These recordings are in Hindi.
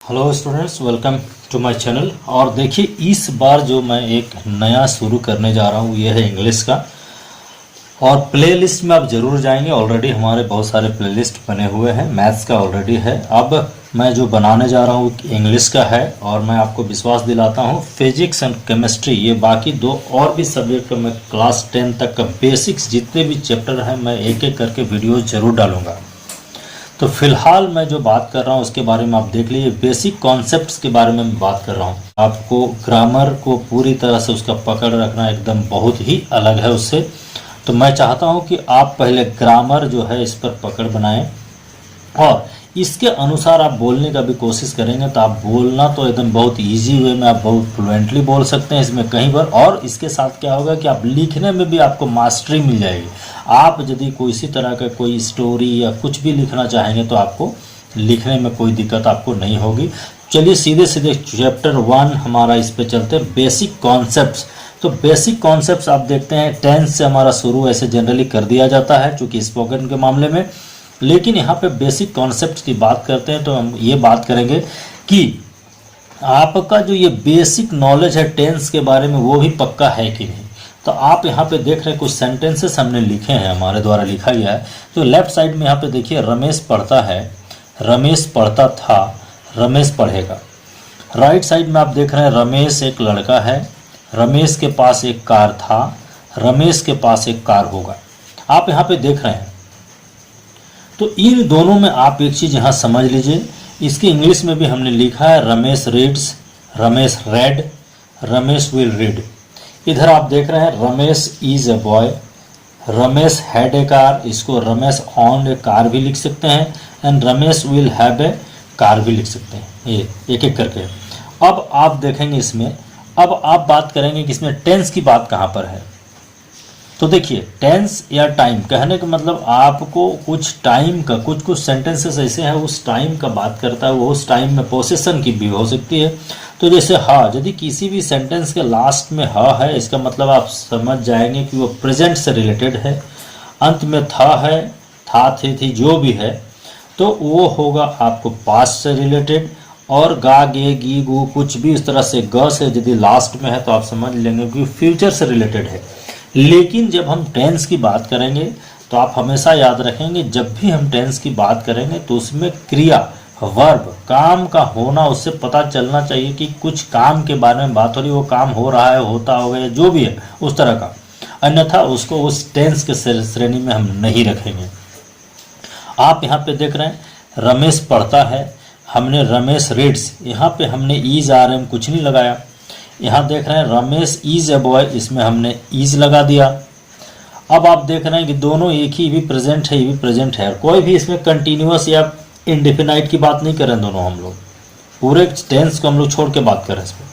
Hello students, welcome to my channel. और देखिए, इस बार जो मैं एक नया शुरू करने जा रहा हूँ ये है इंग्लिश का। और प्लेलिस्ट में आप ज़रूर जाएंगे। ऑलरेडी हमारे बहुत सारे प्लेलिस्ट बने हुए हैं, मैथ्स का ऑलरेडी है। अब मैं जो बनाने जा रहा हूँ इंग्लिश का है। और मैं आपको विश्वास दिलाता हूँ फिजिक्स एंड केमिस्ट्री, ये बाकी दो और भी सब्जेक्ट का मैं क्लास 10 तक का बेसिक्स जितने भी चैप्टर हैं मैं एक एक करके वीडियो ज़रूर डालूँगा। तो फिलहाल मैं जो बात कर रहा हूँ उसके बारे में आप देख लीजिए। बेसिक कॉन्सेप्ट्स के बारे में मैं बात कर रहा हूँ। आपको ग्रामर को पूरी तरह से उसका पकड़ रखना एकदम बहुत ही अलग है उससे। तो मैं चाहता हूँ कि आप पहले ग्रामर जो है इस पर पकड़ बनाएं और इसके अनुसार आप बोलने का भी कोशिश करेंगे तो आप बोलना तो एकदम बहुत इजी वे में आप बहुत फ्लुएंटली बोल सकते हैं इसमें कहीं पर। और इसके साथ क्या होगा कि आप लिखने में भी आपको मास्टरी मिल जाएगी। आप यदि कोई इसी तरह का कोई स्टोरी या कुछ भी लिखना चाहेंगे तो आपको लिखने में कोई दिक्कत आपको नहीं होगी। चलिए सीधे सीधे चैप्टर 1 हमारा इस पे चलते हैं, बेसिक कॉन्सेप्ट्स। तो बेसिक कॉन्सेप्ट्स आप देखते हैं टेंस से हमारा शुरू ऐसे जनरली कर दिया जाता है चूँकि स्पोकन के मामले में। लेकिन यहाँ पे बेसिक कॉन्सेप्ट की बात करते हैं तो हम ये बात करेंगे कि आपका जो ये बेसिक नॉलेज है टेंस के बारे में वो भी पक्का है कि नहीं। तो आप यहाँ पे देख रहे हैं कुछ सेंटेंसेस हमने लिखे हैं, हमारे द्वारा लिखा गया है। तो लेफ्ट साइड में यहाँ पे देखिए, रमेश पढ़ता है, रमेश पढ़ता था, रमेश पढ़ेगा। राइट साइड में आप देख रहे हैं रमेश एक लड़का है, रमेश के पास एक कार था, रमेश के पास एक कार होगा। आप यहाँ पे देख रहे हैं। तो इन दोनों में आप एक चीज़ यहाँ समझ लीजिए, इसकी इंग्लिश में भी हमने लिखा है Ramesh reads, Ramesh red, Ramesh will read. इधर आप देख रहे हैं Ramesh is a boy, Ramesh had a car, इसको रमेश ऑन ए कार भी लिख सकते हैं and Ramesh will have a car भी लिख सकते हैं। ये एक एक करके अब आप देखेंगे इसमें। अब आप बात करेंगे कि इसमें टेंस की बात कहाँ पर है। तो देखिए, टेंस या टाइम कहने का मतलब आपको कुछ टाइम का कुछ सेंटेंसेस ऐसे हैं उस टाइम का बात करता है, वो उस टाइम में पोसेशन की भी हो सकती है। तो जैसे हाँ, यदि किसी भी सेंटेंस के लास्ट में हाँ है इसका मतलब आप समझ जाएंगे कि वो प्रेजेंट से रिलेटेड है। अंत में था है, था थी जो भी है तो वो होगा आपको पास्ट से रिलेटेड। और गा गे गी गु कुछ भी इस तरह से ग से यदि लास्ट में है तो आप समझ लेंगे कि फ्यूचर से रिलेटेड है। लेकिन जब हम टेंस की बात करेंगे तो आप हमेशा याद रखेंगे, जब भी हम टेंस की बात करेंगे तो उसमें क्रिया वर्ब काम का होना उससे पता चलना चाहिए कि कुछ काम के बारे में बात हो रही है, वो काम हो रहा है, होता होगा या जो भी है उस तरह का। अन्यथा उसको उस टेंस के श्रेणी में हम नहीं रखेंगे। आप यहाँ पे देख रहे हैं रमेश पढ़ता है, हमने रमेश रीड्स, यहाँ पे हमने ईज आर एम कुछ नहीं लगाया। यहाँ देख रहे हैं रमेश इज ए बॉय, इसमें हमने इज लगा दिया। अब आप देख रहे हैं कि दोनों एक ही भी प्रेजेंट है, ये भी प्रेजेंट है। कोई भी इसमें कंटिन्यूअस या इंडेफिनाइट की बात नहीं कर रहे हैं, दोनों हम लोग पूरे टेंस को हम लोग छोड़ के बात कर रहे हैं इसमें।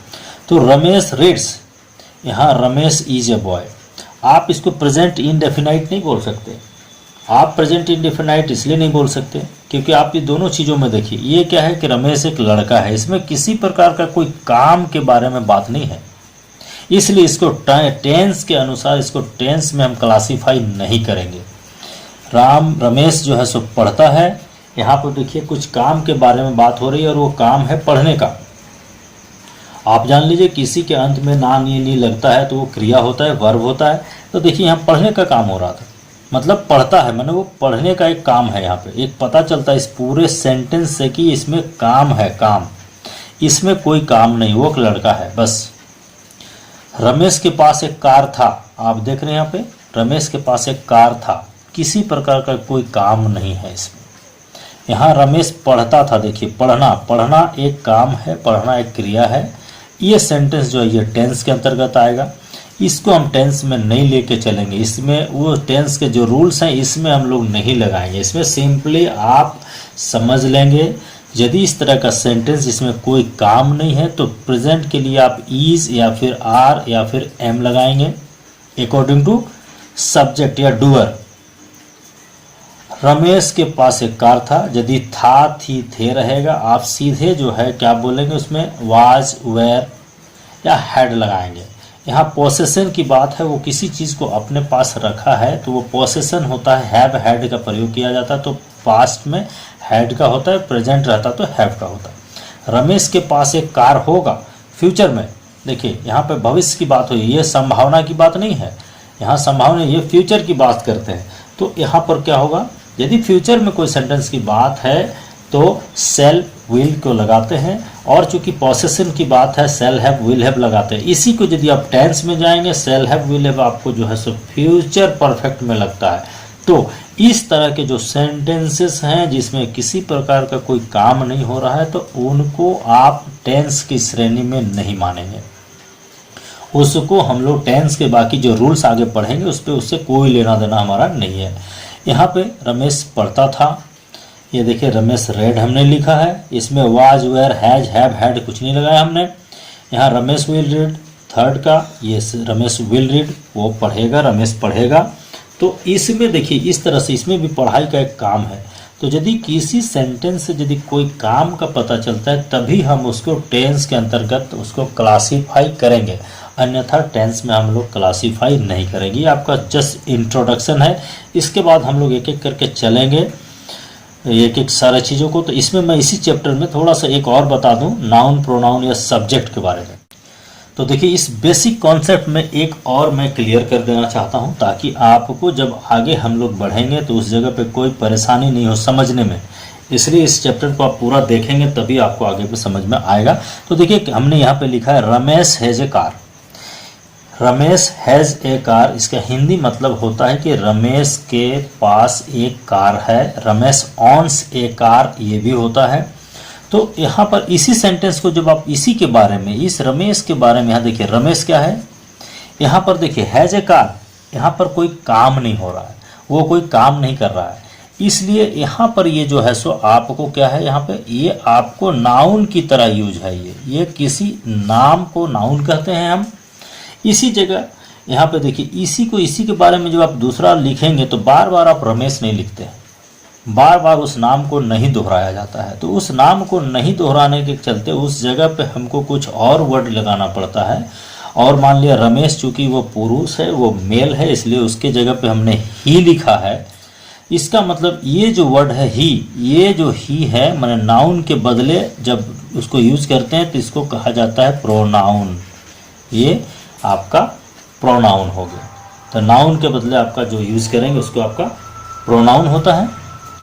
तो रमेश रीड्स, यहाँ रमेश इज ए बॉय। आप इसको प्रेजेंट इंडेफिनाइट नहीं बोल सकते। आप प्रेजेंट इंडेफिनाइट इसलिए नहीं बोल सकते क्योंकि आप ये दोनों चीज़ों में देखिए, ये क्या है कि रमेश एक लड़का है, इसमें किसी प्रकार का कोई काम के बारे में बात नहीं है। इसलिए इसको टेंस के अनुसार इसको टेंस में हम क्लासीफाई नहीं करेंगे। रमेश जो है सो पढ़ता है, यहाँ पर देखिए कुछ काम के बारे में बात हो रही है और वो काम है पढ़ने का। आप जान लीजिए किसी के अंत में ना नी लगता है तो वो क्रिया होता है, वर्ब होता है। तो देखिए यहाँ पढ़ने का काम हो रहा था, मतलब पढ़ता है मैंने वो पढ़ने का एक काम है। यहाँ पे एक पता चलता है इस पूरे सेंटेंस से कि इसमें काम है, काम, इसमें कोई काम नहीं, वो एक लड़का है बस। रमेश के पास एक कार था, आप देख रहे हैं यहाँ पे रमेश के पास एक कार था, किसी प्रकार का कोई काम नहीं है इसमें। यहाँ रमेश पढ़ता था, देखिए पढ़ना एक काम है, पढ़ना एक क्रिया है। ये सेंटेंस जो है ये टेंस के अंतर्गत आएगा, इसको हम टेंस में नहीं लेके चलेंगे। इसमें वो टेंस के जो रूल्स हैं इसमें हम लोग नहीं लगाएंगे। इसमें सिंपली आप समझ लेंगे यदि इस तरह का सेंटेंस जिसमें कोई काम नहीं है तो प्रेजेंट के लिए आप इज या फिर आर या फिर एम लगाएंगे अकॉर्डिंग टू सब्जेक्ट या डूअर। रमेश के पास एक कार था, यदि था थी थे रहेगा, आप सीधे जो है क्या बोलेंगे उसमें वाज वेयर या हैड लगाएंगे। यहाँ पोसेशन की बात है, वो किसी चीज़ को अपने पास रखा है तो वो पोसेशन होता है, हैव हैड का प्रयोग किया जाता है। तो पास्ट में हैड का होता है, प्रेजेंट रहता तो हैव का होता है। रमेश के पास एक कार होगा फ्यूचर में। देखिए यहाँ पे भविष्य की बात हुई, ये संभावना की बात नहीं है, यहाँ संभावना, ये फ्यूचर की बात करते हैं। तो यहाँ पर क्या होगा, यदि फ्यूचर में कोई सेंटेंस की बात है तो सेल विल को लगाते हैं, और चूंकि पोसेशन की बात है सेल हैव विल हैव लगाते हैं। इसी को यदि आप टेंस में जाएंगे, सेल हैव विल हैव आपको जो है सो फ्यूचर परफेक्ट में लगता है। तो इस तरह के जो सेंटेंसेस हैं जिसमें किसी प्रकार का कोई काम नहीं हो रहा है, तो उनको आप टेंस की श्रेणी में नहीं मानेंगे। उसको हम लोग टेंस के बाकी जो रूल्स आगे पढ़ेंगे उस पर उससे कोई लेना देना हमारा नहीं है। यहाँ पे रमेश पढ़ता था, ये देखिए रमेश रेड हमने लिखा है, इसमें was were has have had कुछ नहीं लगाया हमने। यहाँ रमेश विल रीड थर्ड का, ये रमेश विल रीड, वो पढ़ेगा, रमेश पढ़ेगा। तो इसमें देखिए इस तरह से इसमें भी पढ़ाई का एक काम है। तो यदि किसी सेंटेंस से यदि कोई काम का पता चलता है तभी हम उसको टेंस के अंतर्गत उसको क्लासीफाई करेंगे, अन्यथा टेंस में हम लोग क्लासीफाई नहीं करेंगे। ये आपका जस्ट इंट्रोडक्शन है, इसके बाद हम लोग एक एक करके चलेंगे एक एक सारे चीज़ों को। तो इसमें मैं इसी चैप्टर में थोड़ा सा एक और बता दूं नाउन प्रोनाउन या सब्जेक्ट के बारे में। तो देखिए इस बेसिक कॉन्सेप्ट में एक और मैं क्लियर कर देना चाहता हूं, ताकि आपको जब आगे हम लोग बढ़ेंगे तो उस जगह पे कोई परेशानी नहीं हो समझने में। इसलिए इस चैप्टर को आप पूरा देखेंगे तभी आपको आगे पे समझ में आएगा। तो देखिए हमने यहाँ पे लिखा है Ramesh has a car. Ramesh has a car, इसका हिंदी मतलब होता है कि रमेश के पास एक कार है। रमेश ऑन्स ए कार ये भी होता है। तो यहाँ पर इसी सेंटेंस को जब आप इसी के बारे में, इस रमेश के बारे में, यहाँ देखिए रमेश क्या है, यहाँ पर देखिए हैज़ ए कार, यहाँ पर कोई काम नहीं हो रहा है, वो कोई काम नहीं कर रहा है, इसलिए यहाँ पर ये जो है सो आपको क्या है, यहाँ पे ये आपको नाउन की तरह यूज है। ये किसी नाम को नाउन कहते हैं हम। इसी जगह यहाँ पे देखिए इसी के बारे में जब आप दूसरा लिखेंगे तो बार बार आप रमेश नहीं लिखते हैं, बार बार उस नाम को नहीं दोहराया जाता है। तो उस नाम को नहीं दोहराने के चलते उस जगह पे हमको कुछ और वर्ड लगाना पड़ता है। और मान लिया रमेश चूंकि वो पुरुष है, वो मेल है, इसलिए उसके जगह पे हमने ही लिखा है। इसका मतलब ये जो वर्ड है ही, ये जो ही है माने नाउन के बदले जब उसको यूज करते हैं तो इसको कहा जाता है प्रोनाउन। ये आपका प्रोनाउन हो गया। तो नाउन के बदले आपका जो यूज करेंगे उसको आपका प्रोनाउन होता है,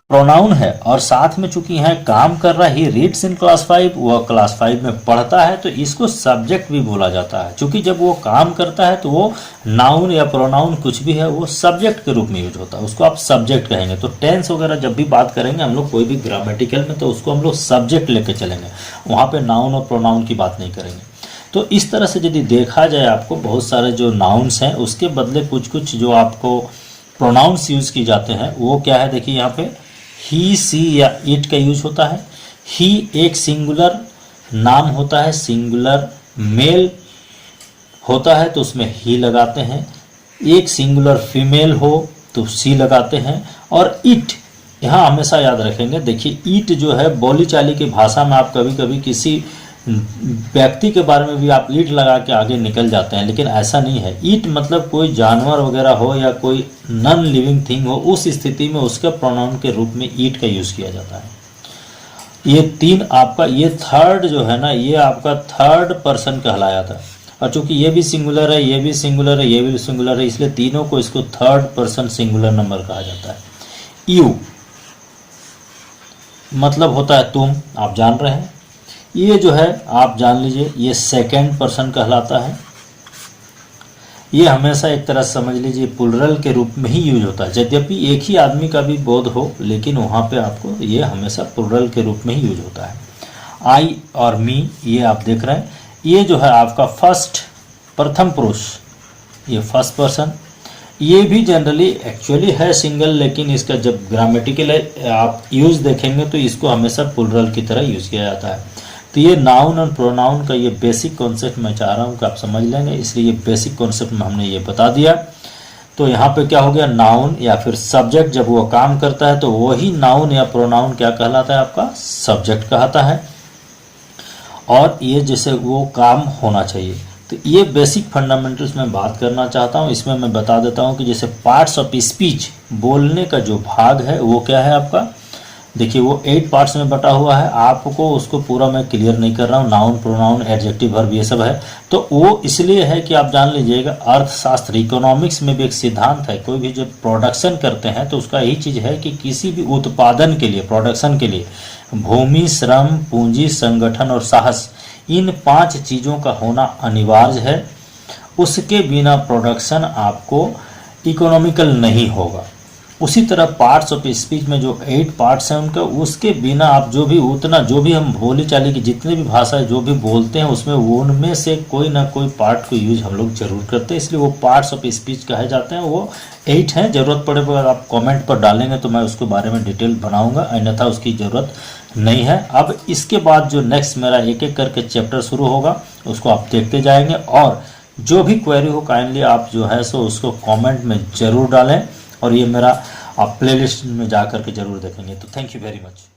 प्रोनाउन है। और साथ में चूंकि यहाँ काम कर रहा है, ही रीड्स इन क्लास 5, वह क्लास 5 में पढ़ता है, तो इसको सब्जेक्ट भी बोला जाता है। चूंकि जब वो काम करता है तो वो नाउन या प्रोनाउन कुछ भी है वो सब्जेक्ट के रूप में यूज होता है, उसको आप सब्जेक्ट कहेंगे। तो टेंस वगैरह जब भी बात करेंगे हम लोग कोई भी ग्रामेटिकल में, तो उसको हम लोग सब्जेक्ट लेके चलेंगे, वहाँ पे नाउन और प्रोनाउन की बात नहीं करेंगे। तो इस तरह से यदि देखा जाए आपको बहुत सारे जो नाउन्स हैं उसके बदले कुछ कुछ जो आपको प्रोनाउंस यूज की जाते हैं वो क्या है, देखिए यहाँ पे ही, सी या इट का यूज होता है। ही एक सिंगुलर नाम होता है, सिंगुलर मेल होता है तो उसमें ही लगाते हैं। एक सिंगुलर फीमेल हो तो सी लगाते हैं। और इट यहाँ हमेशा याद रखेंगे, देखिए इट जो है बोली चाली की भाषा में आप कभी कभी किसी व्यक्ति के बारे में भी आप ईट लगा के आगे निकल जाते हैं, लेकिन ऐसा नहीं है। ईट मतलब कोई जानवर वगैरह हो या कोई नॉन लिविंग थिंग हो, उस स्थिति में उसके प्रोनाउन के रूप में ईट का यूज किया जाता है। ये तीन आपका, ये थर्ड जो है ना, ये आपका थर्ड पर्सन कहलाया था। और चूंकि ये भी सिंगुलर है, ये भी सिंगुलर है, ये भी सिंगुलर है, इसलिए तीनों को इसको थर्ड पर्सन सिंगुलर नंबर कहा जाता है। यू मतलब होता है तुम, आप जान रहे हैं। ये जो है आप जान लीजिए, ये सेकंड पर्सन कहलाता है। ये हमेशा एक तरह समझ लीजिए प्लुरल के रूप में ही यूज होता है, यद्यपि एक ही आदमी का भी बोध हो, लेकिन वहाँ पे आपको ये हमेशा प्लुरल के रूप में ही यूज होता है। आई और मी ये आप देख रहे हैं, ये जो है आपका फर्स्ट, प्रथम पुरुष, ये फर्स्ट पर्सन। ये भी जनरली एक्चुअली है सिंगल, लेकिन इसका जब ग्रामेटिकल आप यूज देखेंगे तो इसको हमेशा प्लुरल की तरह यूज किया जाता है। तो ये नाउन और प्रोनाउन का ये बेसिक कॉन्सेप्ट मैं चाह रहा हूँ कि आप समझ लेंगे, इसलिए ये बेसिक कॉन्सेप्ट में हमने ये बता दिया। तो यहाँ पे क्या हो गया, नाउन या फिर सब्जेक्ट जब वो काम करता है तो वही नाउन या प्रोनाउन क्या कहलाता है, आपका सब्जेक्ट कहलाता है। और ये जैसे वो काम होना चाहिए। तो ये बेसिक फंडामेंटल्स में बात करना चाहता हूँ। इसमें मैं बता देता हूँ कि जैसे पार्ट्स ऑफ स्पीच, बोलने का जो भाग है वो क्या है आपका, देखिए वो 8 पार्ट्स में बटा हुआ है, आपको उसको पूरा मैं क्लियर नहीं कर रहा हूँ। नाउन, प्रोनाउन, एडजेक्टिव, वर्ब ये सब है, तो वो इसलिए है कि आप जान लीजिएगा अर्थशास्त्र, इकोनॉमिक्स में भी एक सिद्धांत है, कोई भी जब प्रोडक्शन करते हैं तो उसका यही चीज़ है कि किसी भी उत्पादन के लिए, प्रोडक्शन के लिए भूमि, श्रम, पूंजी, संगठन और साहस, इन 5 चीज़ों का होना अनिवार्य है। उसके बिना प्रोडक्शन आपको इकोनॉमिकल नहीं होगा। उसी तरह पार्ट्स ऑफ स्पीच में जो 8 पार्ट्स हैं उनका, उसके बिना आप जो भी उतना जो भी हम बोली चाली की जितने भी भाषाएं जो भी बोलते हैं उसमें उनमें से कोई ना कोई पार्ट को यूज हम लोग जरूर करते हैं, इसलिए वो पार्ट्स ऑफ स्पीच कहे जाते हैं। वो 8 हैं। ज़रूरत पड़े पर आप कमेंट पर डालेंगे तो मैं उसके बारे में डिटेल बनाऊंगा, अन्यथा उसकी ज़रूरत नहीं है। अब इसके बाद जो नेक्स्ट मेरा एक एक करके चैप्टर शुरू होगा उसको आप देखते जाएंगे, और जो भी क्वेरी हो काइंडली आप जो है सो उसको कमेंट में ज़रूर डालें, और ये मेरा आप प्लेलिस्ट में जा कर के ज़रूर देखेंगे। तो थैंक यू वेरी मच।